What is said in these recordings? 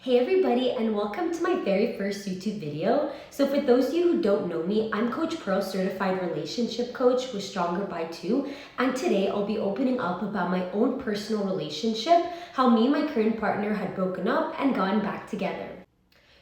Hey everybody, and welcome to my very first YouTube video. So for those of you who don't know me, I'm Coach Pearl, certified relationship coach with Stronger by Two, and today I'll be opening up about my own personal relationship, how me and my current partner had broken up and gotten back together.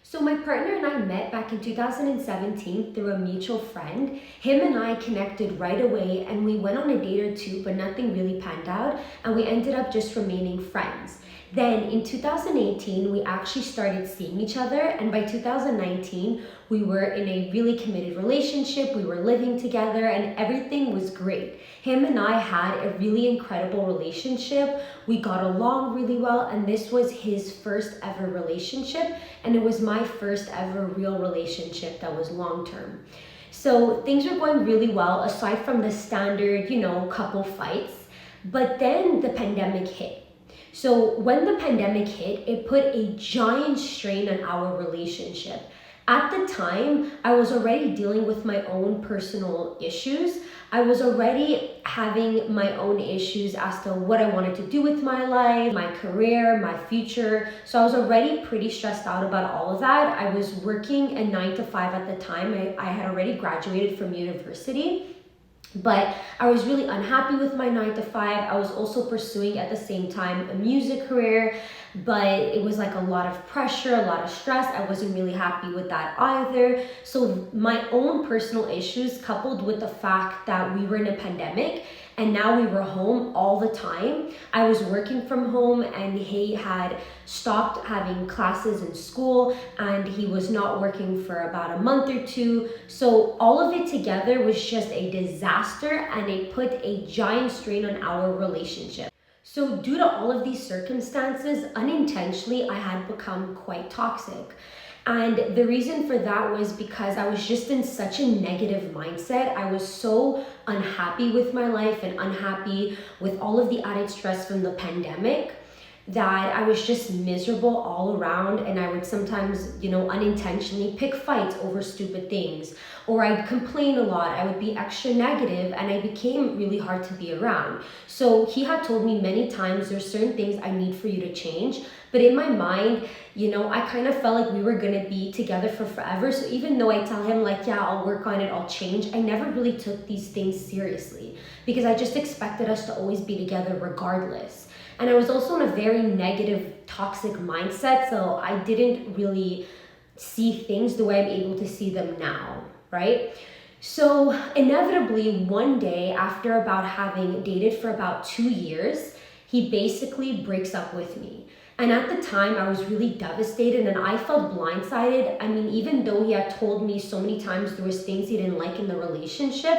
So my partner and I met back in 2017 through a mutual friend. Him and I connected right away and we went on a date or two, but nothing really panned out and we ended up just remaining friends. Then in 2018, we actually started seeing each other, and by 2019, we were in a really committed relationship. We were living together and everything was great. Him and I had a really incredible relationship. We got along really well, and this was his first ever relationship, and it was my first ever real relationship that was long-term. So things were going really well, aside from the standard, couple fights. But then the pandemic hit. So when the pandemic hit, it put a giant strain on our relationship. At the time, I was already dealing with my own personal issues. I was already having my own issues as to what I wanted to do with my life, my career, my future. So I was already pretty stressed out about all of that. I was working a 9 to 5 at the time. I had already graduated from university. But I was really unhappy with my 9 to 5. I was also pursuing at the same time a music career, but it was like a lot of pressure, a lot of stress. I wasn't really happy with that either. So my own personal issues coupled with the fact that we were in a pandemic and now we were home all the time. I was working from home and he had stopped having classes in school and he was not working for about a month or two. So all of it together was just a disaster and it put a giant strain on our relationship. So due to all of these circumstances, unintentionally, I had become quite toxic. And the reason for that was because I was just in such a negative mindset. I was so unhappy with my life and unhappy with all of the added stress from the pandemic that I was just miserable all around, and I would sometimes, unintentionally pick fights over stupid things, or I'd complain a lot. I would be extra negative and I became really hard to be around. So he had told me many times, there's certain things I need for you to change. But in my mind, I kind of felt like we were gonna be together for forever. So even though I tell him like, yeah, I'll work on it, I'll change, I never really took these things seriously because I just expected us to always be together regardless. And I was also in a very negative, toxic mindset, so I didn't really see things the way I'm able to see them now, right? So inevitably, one day, after about having dated for about 2 years, he basically breaks up with me. And at the time, I was really devastated and I felt blindsided. I mean, even though he had told me so many times there was things he didn't like in the relationship,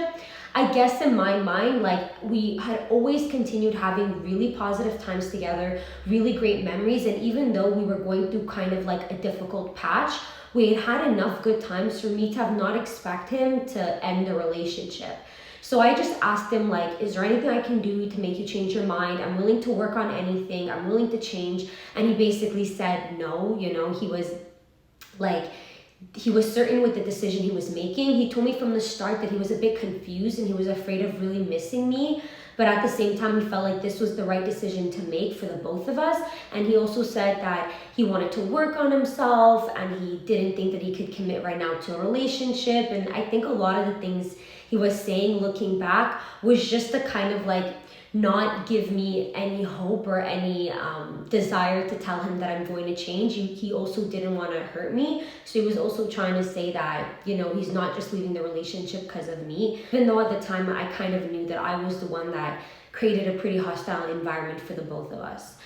I guess in my mind, we had always continued having really positive times together, really great memories. And even though we were going through kind of like a difficult patch, we had enough good times for me to have not expect him to end the relationship. So I just asked him is there anything I can do to make you change your mind? I'm willing to work on anything. I'm willing to change. And he basically said no. He was certain with the decision he was making. He told me from the start that he was a bit confused and he was afraid of really missing me. But at the same time, he felt like this was the right decision to make for the both of us. And he also said that he wanted to work on himself and he didn't think that he could commit right now to a relationship. And I think a lot of the things he was saying looking back was just to kind of not give me any hope or any desire to tell him that I'm going to change. He also didn't want to hurt me. So he was also trying to say that, he's not just leaving the relationship because of me. Even though at the time I kind of knew that I was the one that created a pretty hostile environment for the both of us.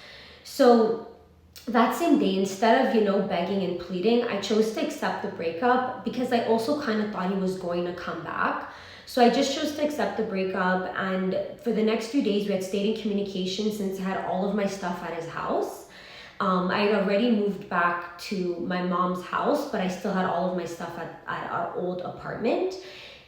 So that same day, instead of, begging and pleading, I chose to accept the breakup because I also kind of thought he was going to come back. So I just chose to accept the breakup, and for the next few days we had stayed in communication since I had all of my stuff at his house. I had already moved back to my mom's house, but I still had all of my stuff at our old apartment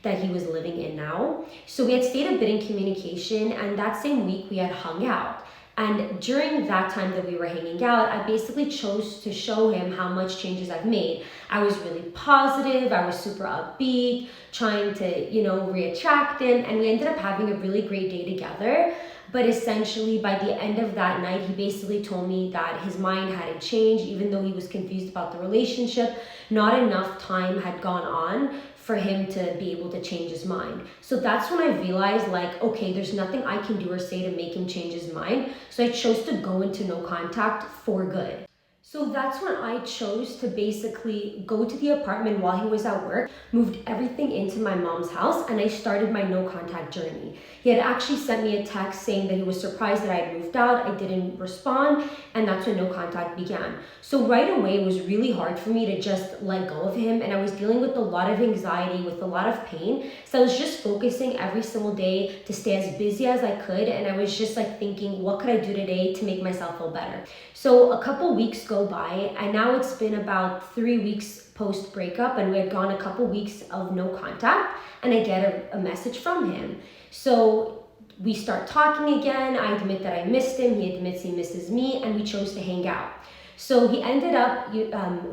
that he was living in now. So we had stayed a bit in communication, and that same week we had hung out. And during that time that we were hanging out, I basically chose to show him how much changes I've made. I was really positive, I was super upbeat, trying to, reattract him, and we ended up having a really great day together. But essentially, by the end of that night, he basically told me that his mind hadn't changed, even though he was confused about the relationship. Not enough time had gone on for him to be able to change his mind. So that's when I realized, like, okay, there's nothing I can do or say to make him change his mind. So I chose to go into no contact for good. So that's when I chose to basically go to the apartment while he was at work, moved everything into my mom's house, and I started my no contact journey. He had actually sent me a text saying that he was surprised that I had moved out. I didn't respond, and that's when no contact began. So right away, it was really hard for me to just let go of him, and I was dealing with a lot of anxiety, with a lot of pain. So I was just focusing every single day to stay as busy as I could, and I was just like thinking, what could I do today to make myself feel better? So a couple weeks go by, and now it's been about 3 weeks post breakup, and we had gone a couple weeks of no contact, and I get a message from him. So we start talking again. I admit that I missed him. He admits he misses me, and we chose to hang out. So he ended up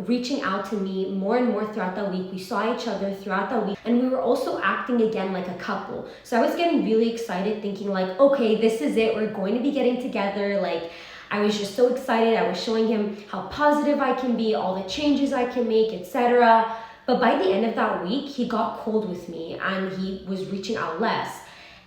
reaching out to me more and more throughout that week. We saw each other throughout that week, and we were also acting again like a couple. So I was getting really excited, thinking like, okay, this is it. We're going to be getting together. Like, I was just so excited. I was showing him how positive I can be, all the changes I can make, etc. But by the end of that week, he got cold with me, and he was reaching out less.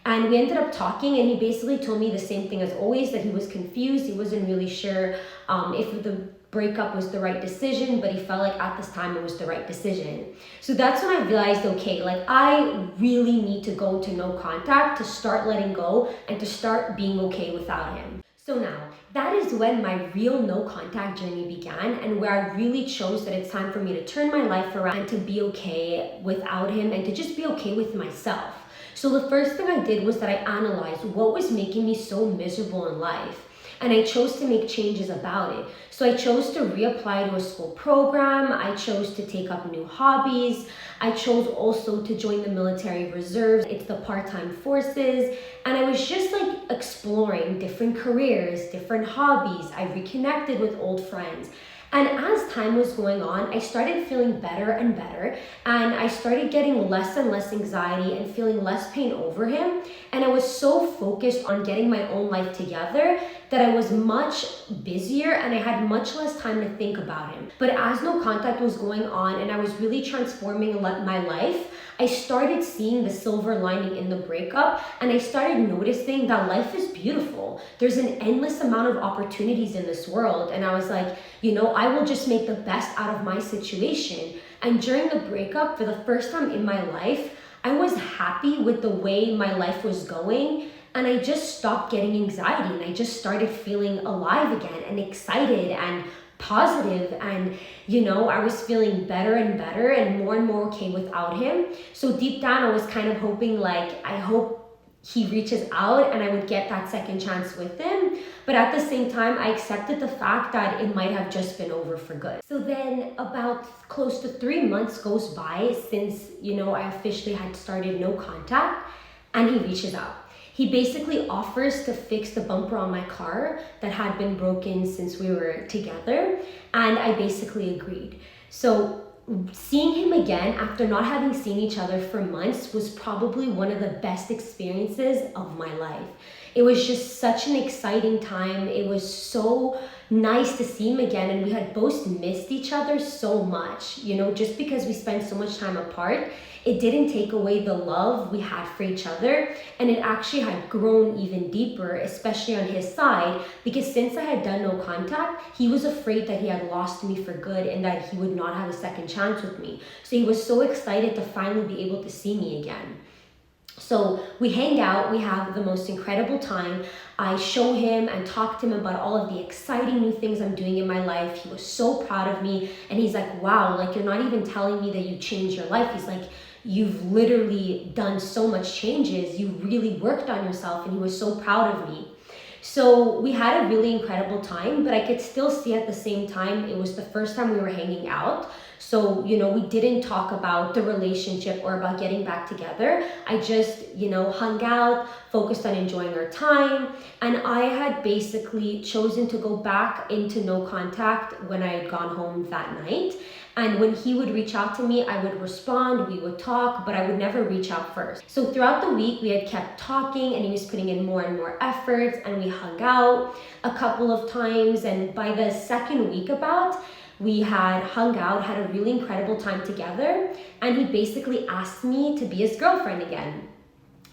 And we ended up talking, and he basically told me the same thing as always, that he was confused. He wasn't really sure if the breakup was the right decision, but he felt like at this time it was the right decision. So that's when I realized, okay, like I really need to go to no contact to start letting go and to start being okay without him. So now, that is when my real no contact journey began, and where I really chose that it's time for me to turn my life around and to be okay without him and to just be okay with myself. So the first thing I did was that I analyzed what was making me so miserable in life. And I chose to make changes about it. So I chose to reapply to a school program. I chose to take up new hobbies. I chose also to join the military reserves. It's the part-time forces. And I was just like exploring different careers, different hobbies. I reconnected with old friends. And as time was going on, I started feeling better and better, and I started getting less and less anxiety and feeling less pain over him. And I was so focused on getting my own life together that I was much busier and I had much less time to think about him. But as no contact was going on and I was really transforming my life, I started seeing the silver lining in the breakup, and I started noticing that life is beautiful. There's an endless amount of opportunities in this world, and I was like, you know, I will just make the best out of my situation. And during the breakup, for the first time in my life, I was happy with the way my life was going, and I just stopped getting anxiety, and I just started feeling alive again and excited and positive, and you know, I was feeling better and more okay without him. So deep down I was kind of hoping, like, I hope he reaches out and I would get that second chance with him. But at the same time, I accepted the fact that it might have just been over for good. So then about close to 3 months goes by since, you know, I officially had started no contact, and he reaches out. He basically offers to fix the bumper on my car that had been broken since we were together, and I basically agreed. So seeing him again after not having seen each other for months was probably one of the best experiences of my life. It was just such an exciting time. It was so nice to see him again, and we had both missed each other so much. You know, just because we spent so much time apart, it didn't take away the love we had for each other, and it actually had grown even deeper, especially on his side, because since I had done no contact, he was afraid that he had lost me for good and that he would not have a second chance with me. So he was so excited to finally be able to see me again. So we hang out, we have the most incredible time. I show him and talk to him about all of the exciting new things I'm doing in my life. He was so proud of me, and he's like, wow, like, you're not even telling me that you changed your life. He's like, you've literally done so much changes. You really worked on yourself, and he was so proud of me. So we had a really incredible time, but I could still see at the same time it was the first time we were hanging out. So, we didn't talk about the relationship or about getting back together. I just, hung out, focused on enjoying our time. And I had basically chosen to go back into no contact when I had gone home that night. And when he would reach out to me, I would respond, we would talk, but I would never reach out first. So throughout the week, we had kept talking and he was putting in more and more efforts, and we hung out a couple of times. And by the second week we had hung out, had a really incredible time together, and he basically asked me to be his girlfriend again.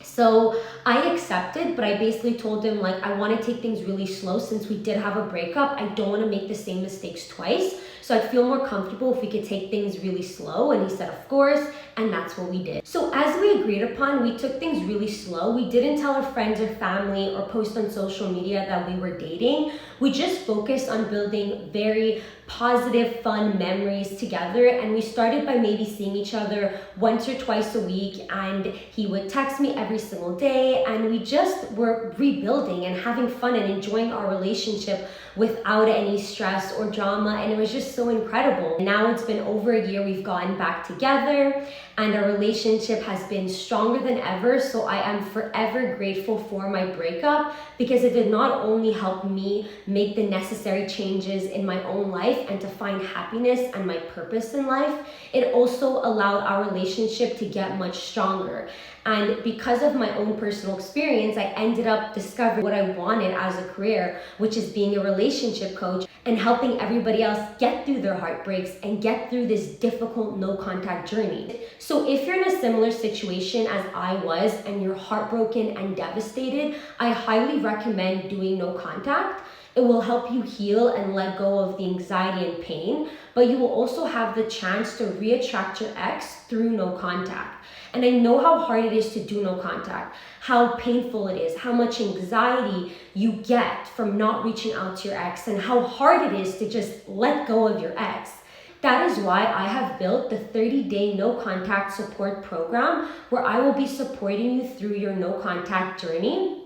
So I accepted, but I basically told him, I want to take things really slow since we did have a breakup. I don't want to make the same mistakes twice. So I'd feel more comfortable if we could take things really slow. And he said, of course, and that's what we did. So as we agreed upon, we took things really slow. We didn't tell our friends or family or post on social media that we were dating. We just focused on building very positive, fun memories together. And we started by maybe seeing each other once or twice a week, and he would text me every single day, and we just were rebuilding and having fun and enjoying our relationship without any stress or drama, and it was just so incredible. Now it's been over a year, we've gotten back together, and our relationship has been stronger than ever. So I am forever grateful for my breakup, because it did not only help me make the necessary changes in my own life and to find happiness and my purpose in life, it also allowed our relationship to get much stronger. And because of my own personal experience, I ended up discovering what I wanted as a career, which is being a relationship coach and helping everybody else get through their heartbreaks and get through this difficult no contact journey. So if you're in a similar situation as I was and you're heartbroken and devastated, I highly recommend doing no contact. It will help you heal and let go of the anxiety and pain, but you will also have the chance to reattract your ex through no contact. And I know how hard it is to do no contact, how painful it is, how much anxiety you get from not reaching out to your ex, and how hard it is to just let go of your ex. That is why I have built the 30-day no contact support program, where I will be supporting you through your no contact journey.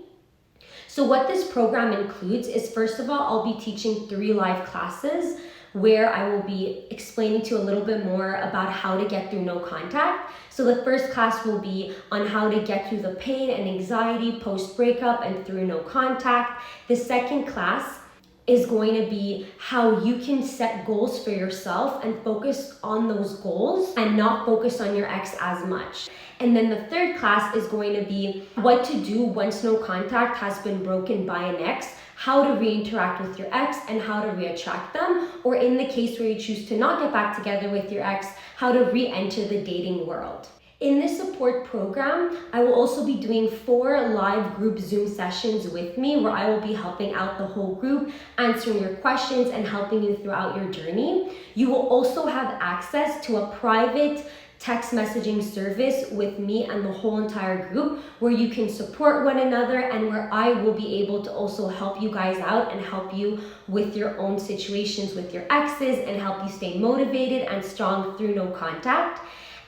So what this program includes is, first of all, I'll be teaching 3 live classes where I will be explaining to you a little bit more about how to get through no contact. So the first class will be on how to get through the pain and anxiety post-breakup and through no contact. The second class is going to be how you can set goals for yourself and focus on those goals and not focus on your ex as much. And then the third class is going to be what to do once no contact has been broken by an ex, how to re-interact with your ex and how to reattract them, or in the case where you choose to not get back together with your ex, how to re-enter the dating world. In this support program, I will also be doing 4 live group Zoom sessions with me, where I will be helping out the whole group, answering your questions and helping you throughout your journey. You will also have access to a private text messaging service with me and the whole entire group, where you can support one another and where I will be able to also help you guys out and help you with your own situations with your exes and help you stay motivated and strong through no contact.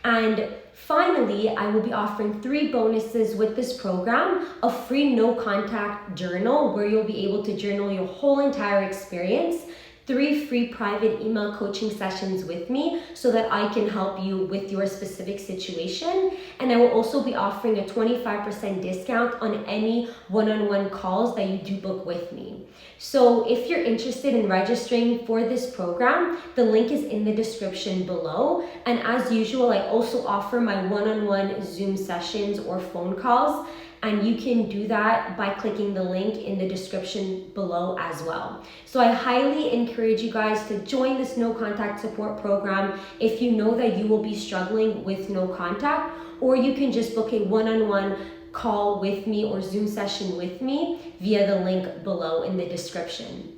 And finally, I will be offering 3 bonuses with this program: a free no contact journal where you'll be able to journal your whole entire experience, 3 free private email coaching sessions with me so that I can help you with your specific situation. And I will also be offering a 25% discount on any one-on-one calls that you do book with me. So if you're interested in registering for this program, the link is in the description below. And as usual, I also offer my one-on-one Zoom sessions or phone calls. And you can do that by clicking the link in the description below as well. So I highly encourage you guys to join this no contact support program if you know that you will be struggling with no contact, or you can just book a one-on-one call with me or Zoom session with me via the link below in the description.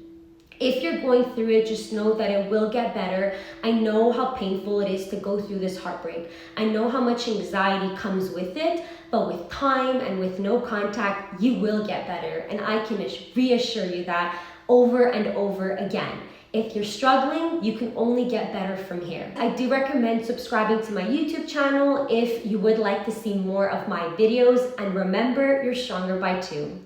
If you're going through it, just know that it will get better. I know how painful it is to go through this heartbreak. I know how much anxiety comes with it, but with time and with no contact, you will get better. And I can reassure you that over and over again. If you're struggling, you can only get better from here. I do recommend subscribing to my YouTube channel if you would like to see more of my videos. And remember, you're stronger by 2.